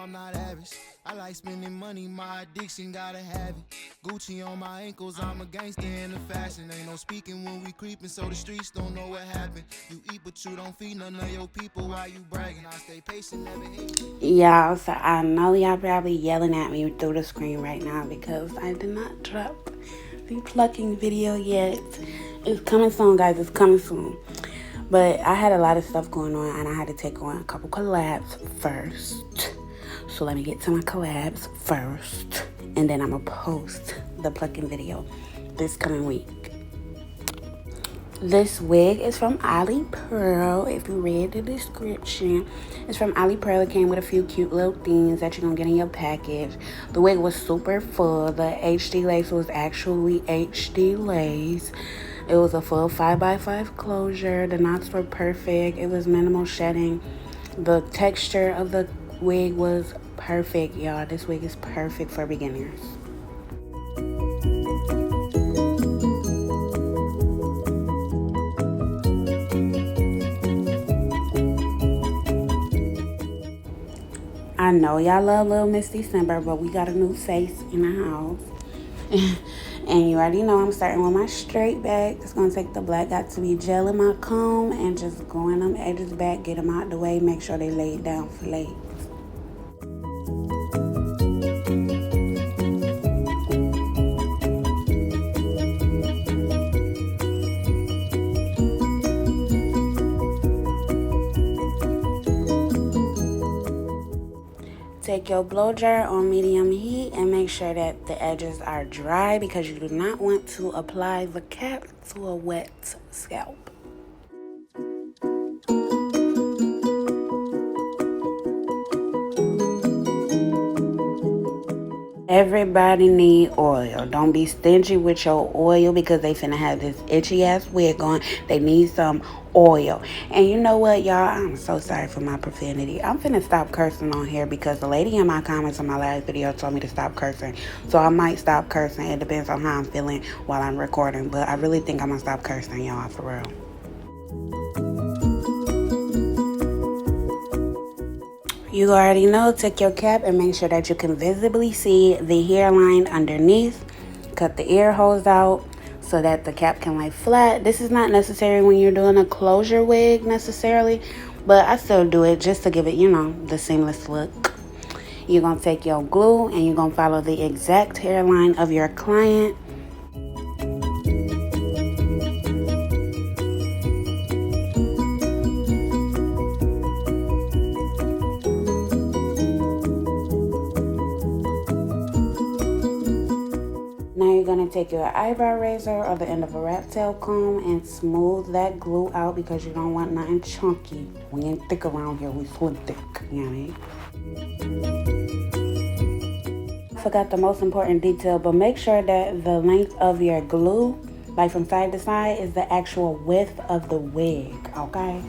I'm not average. I like spending money, my addiction gotta have it. Gucci on my ankles, I'm a gangster in the fashion. Ain't no speaking when we creeping, so the streets don't know what happened. You eat but you don't feed none of your people while you bragging. I stay patient, never hate. Y'all, so I know y'all probably yelling at me through the screen right now because I did not drop the plucking video yet. It's coming soon, guys. It's coming soon. But I had a lot of stuff going on and I had to take on a couple collabs first. So let me get to my collabs first. And then I'm going to post the plucking video this coming week. This wig is from Alipearl. If you read the description, it's from Alipearl. It came with a few cute little things that you're going to get in your package. The wig was super full. The HD lace was actually HD lace. It was a full 5x5 closure. The knots were perfect. It was minimal shedding. The texture of the wig was perfect, y'all. This wig is perfect for beginners. I know y'all love Little Miss December, but we got a new face in the house. And you already know I'm starting with my straight back. Just gonna take the black, got to be gel in my comb, and just go in them edges back, get them out the way, make sure they laid down flat. Take your blow dryer on medium heat and make sure that the edges are dry because you do not want to apply the cap to a wet scalp. Everybody need oil. Don't be stingy with your oil because they finna have this itchy ass wig on. They need some oil. And you know what, y'all? I'm so sorry for my profanity. I'm finna stop cursing on here because the lady in my comments on my last video told me to stop cursing. So I might stop cursing. It depends on how I'm feeling while I'm recording. But I really think I'm gonna stop cursing, y'all, for real. You already know, take your cap and make sure that you can visibly see the hairline underneath. Cut the ear holes out so that the cap can lay flat. This is not necessary when you're doing a closure wig necessarily, but I still do it just to give it, you know, the seamless look. You're going to take your glue and you're going to follow the exact hairline of your client. Now you're going to take your eyebrow razor or the end of a rat tail comb and smooth that glue out because you don't want nothing chunky. We ain't thick around here, we slim thick, you know what I mean? I forgot the most important detail, but make sure that the length of your glue, like from side to side, is the actual width of the wig, okay?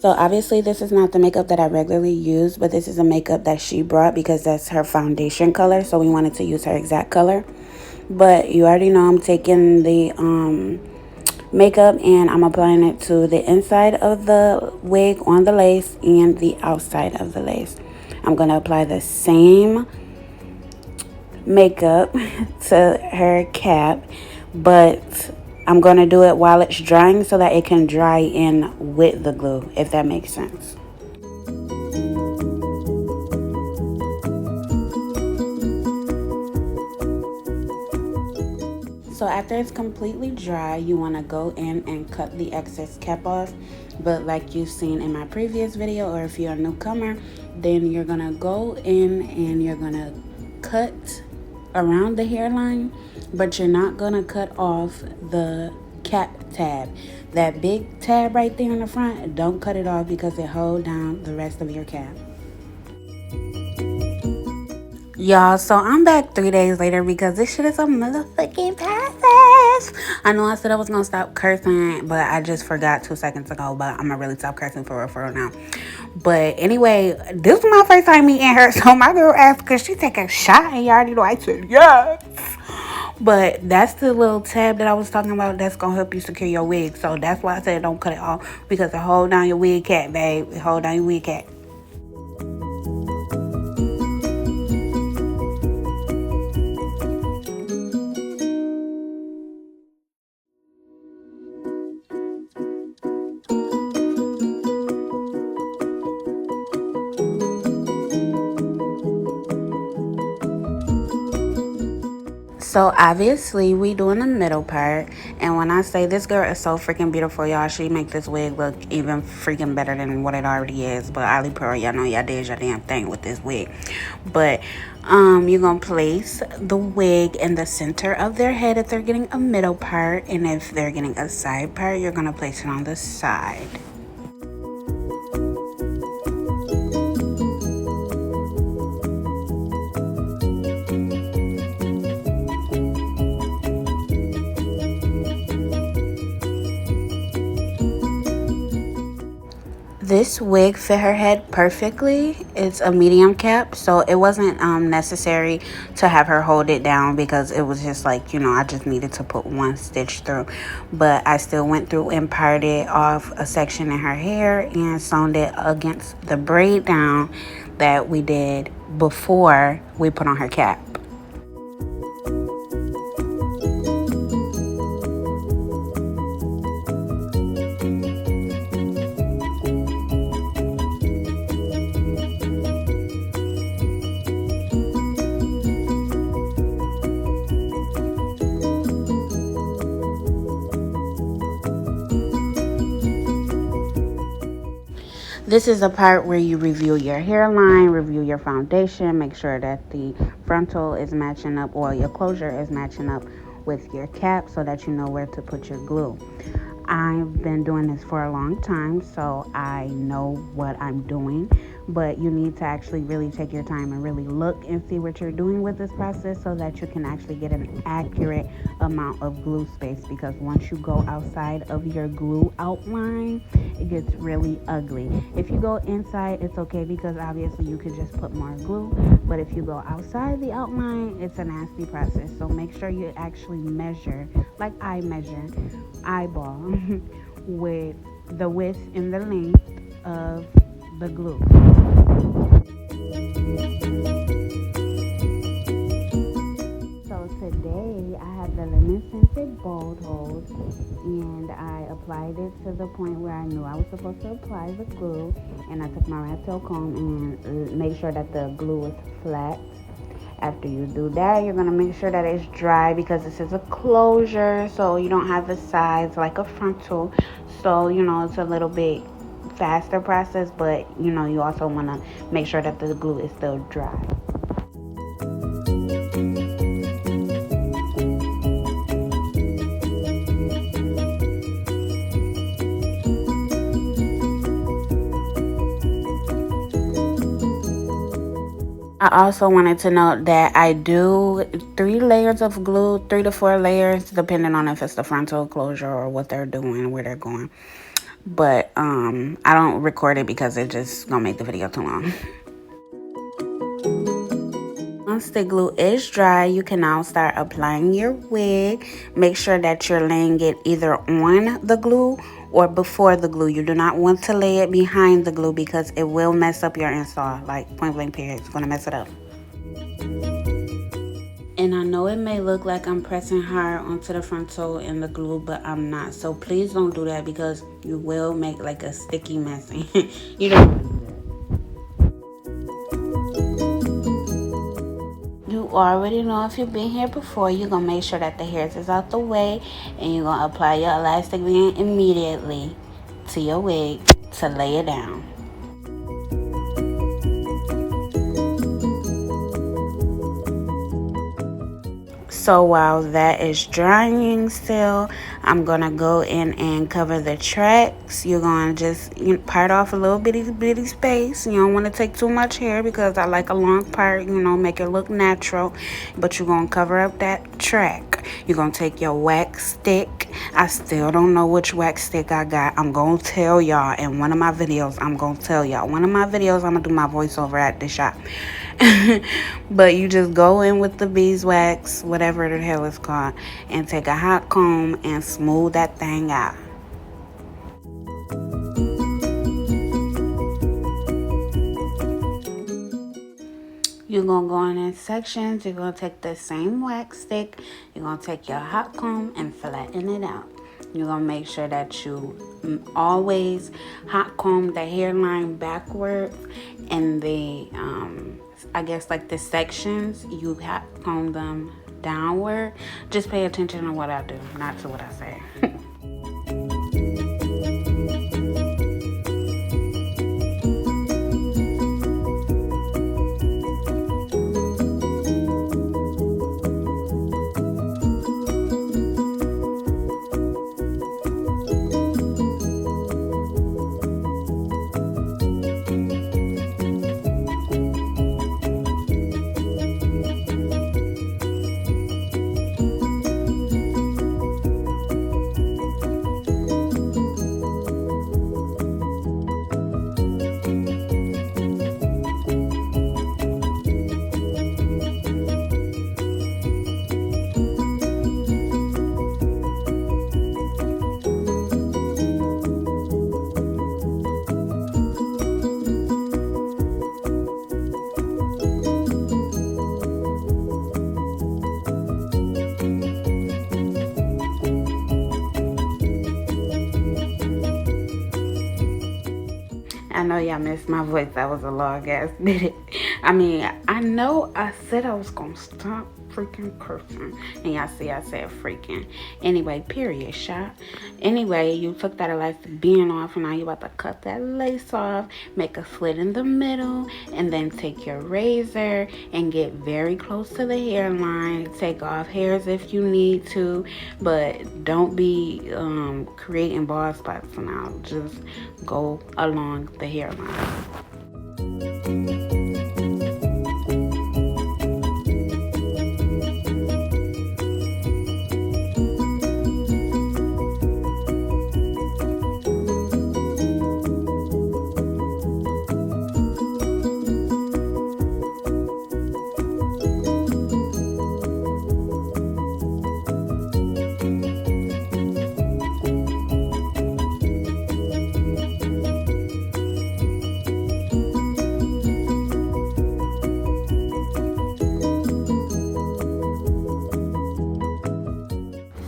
So obviously this is not the makeup that I regularly use, but this is a makeup that she brought because that's her foundation color. So we wanted to use her exact color. But you already know I'm taking the makeup and I'm applying it to the inside of the wig on the lace and the outside of the lace. I'm going to apply the same makeup to her cap, but I'm going to do it while it's drying so that it can dry in with the glue, if that makes sense. So after it's completely dry, you want to go in and cut the excess cap off. But like you've seen in my previous video, or if you're a newcomer, then you're going to go in and you're going to cut around the hairline, but you're not going to cut off the cap tab. That big tab right there in the front, don't cut it off because it holds down the rest of your cap. Y'all, so I'm back 3 days later because this shit is a motherfucking process. I know I said I was gonna stop cursing, but I just forgot 2 seconds ago. But I'm gonna really stop cursing for real now. But anyway, this is my first time meeting her. So my girl asked, could she take a shot? And you already know I said yes. But that's the little tab that I was talking about that's gonna help you secure your wig. So that's why I said don't cut it off, because it hold down your wig cap, babe. It hold down your wig cap. So obviously we doing the middle part, and when I say this girl is so freaking beautiful, y'all, she make this wig look even freaking better than what it already is. But Alipearl, y'all know y'all did your damn thing with this wig. But you're gonna place the wig in the center of their head if they're getting a middle part, and if they're getting a side part, you're gonna place it on the side. This wig fit her head perfectly. It's a medium cap, so it wasn't necessary to have her hold it down, because it was just like, you know, I just needed to put one stitch through. But I still went through and parted off a section in her hair and sewn it against the braid down that we did before we put on her cap. This is the part where you review your hairline, review your foundation, make sure that the frontal is matching up, or your closure is matching up with your cap, so that you know where to put your glue. I've been doing this for a long time, so I know what I'm doing. But you need to actually really take your time and really look and see what you're doing with this process, so that you can actually get an accurate amount of glue space. Because once you go outside of your glue outline, it gets really ugly. If you go inside, it's okay, because obviously you could just put more glue. But if you go outside the outline, it's a nasty process. So make sure you actually measure, like I measure, eyeball, with the width and the length of the glue. So today I have the lemon scented bold hold, and I applied it to the point where I knew I was supposed to apply the glue, and I took my rat tail comb and made sure that the glue was flat. After you do that, you're going to make sure that it's dry, because this is a closure, so you don't have the sides like a frontal. So, you know, it's a little bit faster process, but you know, you also want to make sure that the glue is still dry. I also wanted to note that I do 3 layers of glue, 3 to 4 layers, depending on if it's the frontal closure or what they're doing, where they're going. But I don't record it because it's just gonna make the video too long. Once the glue is dry, you can now start applying your wig. Make sure that you're laying it either on the glue or before the glue. You do not want to lay it behind the glue, because it will mess up your install. Like, point blank period, it's gonna mess it up. And I know it may look like I'm pressing hard onto the frontal and the glue, but I'm not. So please don't do that, because you will make like a sticky mess. You don't want to do that. You already know, if you've been here before, you're going to make sure that the hairs is out the way, and you're going to apply your elastic band immediately to your wig to lay it down. So while that is drying still, I'm going to go in and cover the tracks. You're going to just part off a little bitty space. You don't want to take too much hair, because I like a long part, you know, make it look natural. But you're going to cover up that track. You're going to take your wax stick. I still don't know which wax stick I got. I'm going to tell y'all in one of my videos. One of my videos, I'm going to do my voiceover at the shop. But you just go in with the beeswax, whatever the hell it's called, and take a hot comb and smooth that thing out. You're going to go in sections. You're going to take the same wax stick. You're going to take your hot comb and flatten it out. You're going to make sure that you always hot comb the hairline backwards, and the, I guess like the sections, you hot comb them downward. Just pay attention to what I do, not to what I say. I know y'all missed my voice. That was a long ass minute. I mean, I know I said I was gonna stop freaking cursing, and y'all see I said freaking. Anyway, period, shot. Anyway, you took that elastic band off, and now you about to cut that lace off, make a slit in the middle, and then take your razor and get very close to the hairline. Take off hairs if you need to, but don't be creating bald spots now. Just go along the hairline.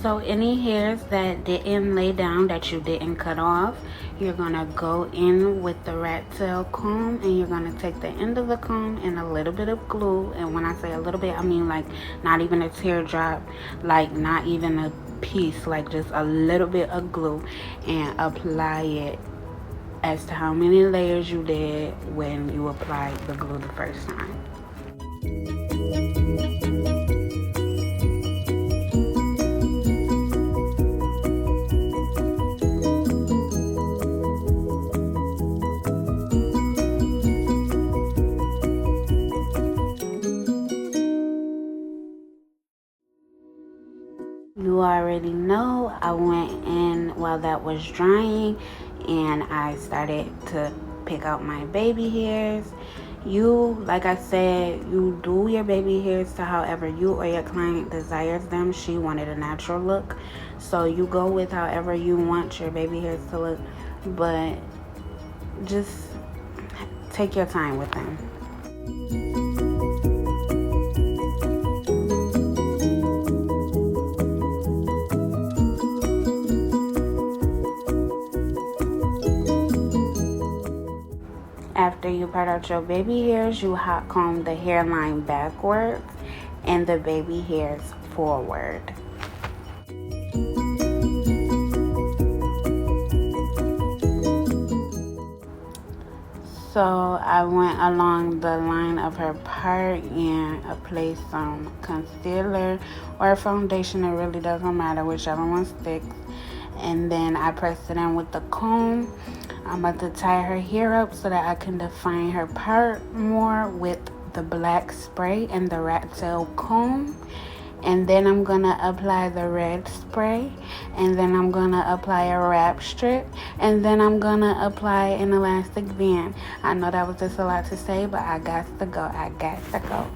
So any hairs that didn't lay down, that you didn't cut off, you're gonna go in with the rat tail comb, and you're gonna take the end of the comb and a little bit of glue. And when I say a little bit, I mean like not even a teardrop, like not even a piece, like just a little bit of glue, and apply it as to how many layers you did when you applied the glue the first time. You already know I went in while that was drying, and I started to pick out my baby hairs. You, like I said, you do your baby hairs to however you or your client desires them. She wanted a natural look, so you go with however you want your baby hairs to look, but just take your time with them. After you part out your baby hairs, you hot comb the hairline backwards and the baby hairs forward. So I went along the line of her part and applied some concealer or foundation. It really doesn't matter, whichever one sticks. And then I pressed it in with the comb. I'm about to tie her hair up so that I can define her part more with the black spray and the rat tail comb. and then I'm gonna apply the red spray, and then I'm gonna apply a wrap strip, and then I'm gonna apply an elastic band. I know that was just a lot to say, but I got to go. I got to go.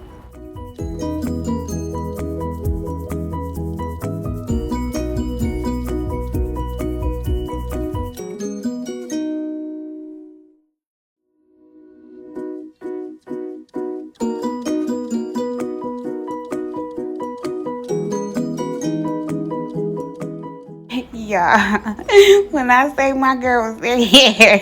Yeah, when I say my girl was in here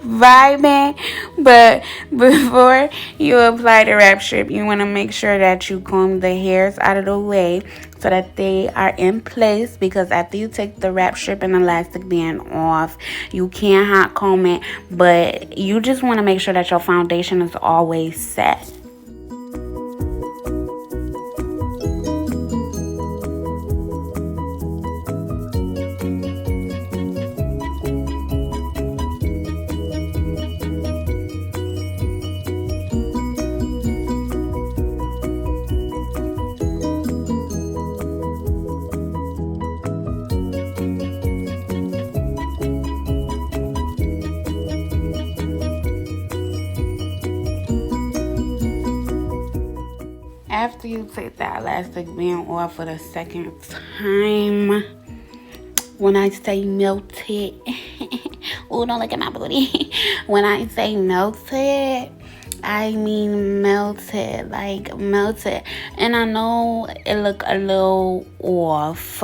vibing, but before you apply the wrap strip, you want to make sure that you comb the hairs out of the way so that they are in place, because after you take the wrap strip and elastic band off, you can hot comb it, but you just want to make sure that your foundation is always set. After you take that elastic band off for the second time, when I say melted, oh, don't look at my booty. When I say melted, I mean melted, like melted. And I know it look a little off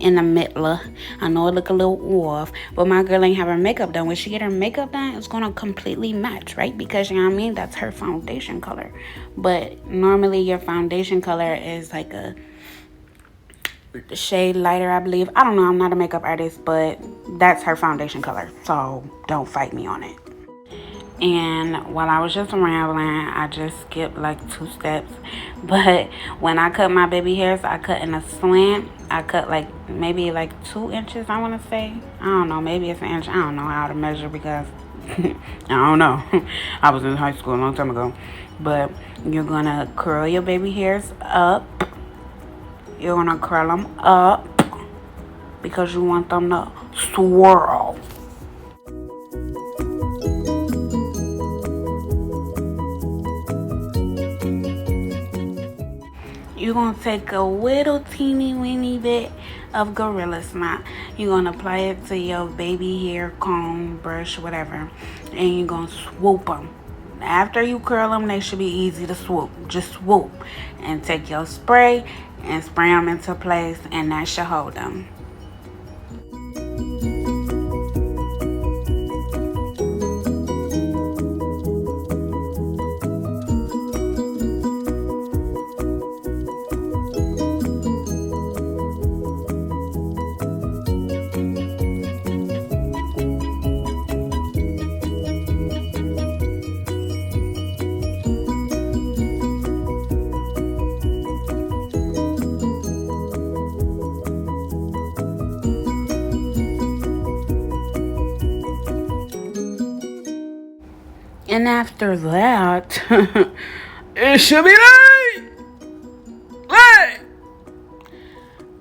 in the middle. I know it look a little off, but my girl ain't have her makeup done. When she get her makeup done, it's gonna completely match, right? Because, you know what I mean, that's her foundation color. But normally your foundation color is like a shade lighter, I believe. I don't know, I'm not a makeup artist, but that's her foundation color, so don't fight me on it. And while I was just rambling, I just skipped like 2 steps. But when I cut my baby hairs, I cut in a slant. I cut like maybe like 2 inches, I want to say. I don't know, maybe it's an inch. I don't know how to measure because I don't know. I was in high school a long time ago. But you're gonna curl your baby hairs up. You're gonna curl them up because you want them to swirl. You're going to take a little teeny weeny bit of Gorilla Snot. You're going to apply it to your baby hair comb, brush, whatever. And you're going to swoop them. After you curl them, they should be easy to swoop. Just swoop. And take your spray and spray them into place. And that should hold them. And after that, it should be late.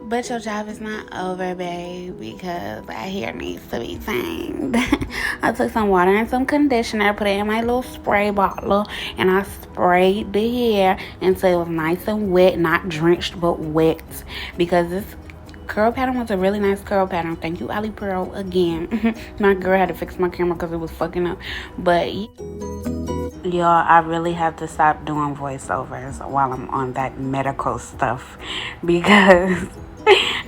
But your job is not over, babe, because that hair needs to be tamed. I took some water and some conditioner, put it in my little spray bottle, and I sprayed the hair until it was nice and wet, not drenched, but wet. Because this curl pattern was a really nice curl pattern. Thank you, Alipearl, again. My girl had to fix my camera because it was fucking up. But y'all, I really have to stop doing voiceovers while I'm on that medical stuff, because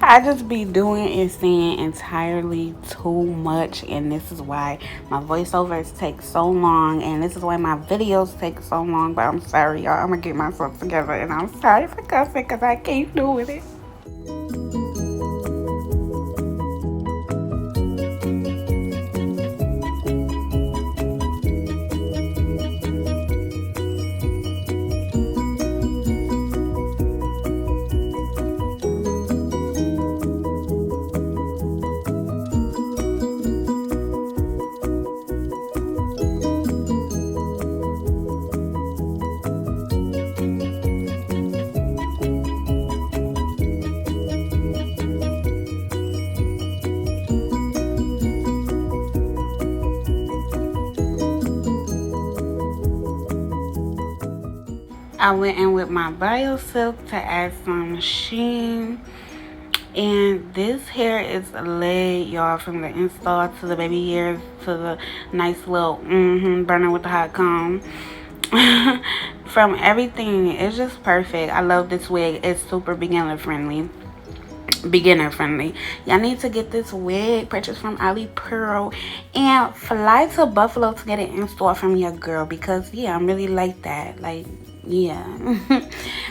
I just be doing and saying entirely too much, and this is why my voiceovers take so long, and this is why my videos take so long. But I'm sorry, y'all. I'm gonna get myself together, and I'm sorry for cussing because I can't do with it. I went in with my Bio Silk to add some sheen. And this hair is laid, y'all, from the install to the baby hairs to the nice little burning with the hot comb. From everything, it's just perfect. I love this wig. It's super beginner friendly. Y'all need to get this wig purchased from Alipearl and fly to Buffalo to get it installed from your girl, because yeah, I'm really like that. Like, yeah.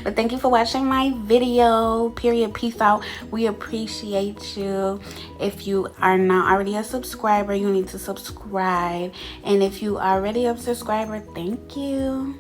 But thank you for watching my video. Period. Peace out. We appreciate you. If you are not already a subscriber, you need to subscribe, and if you are already a subscriber, thank you.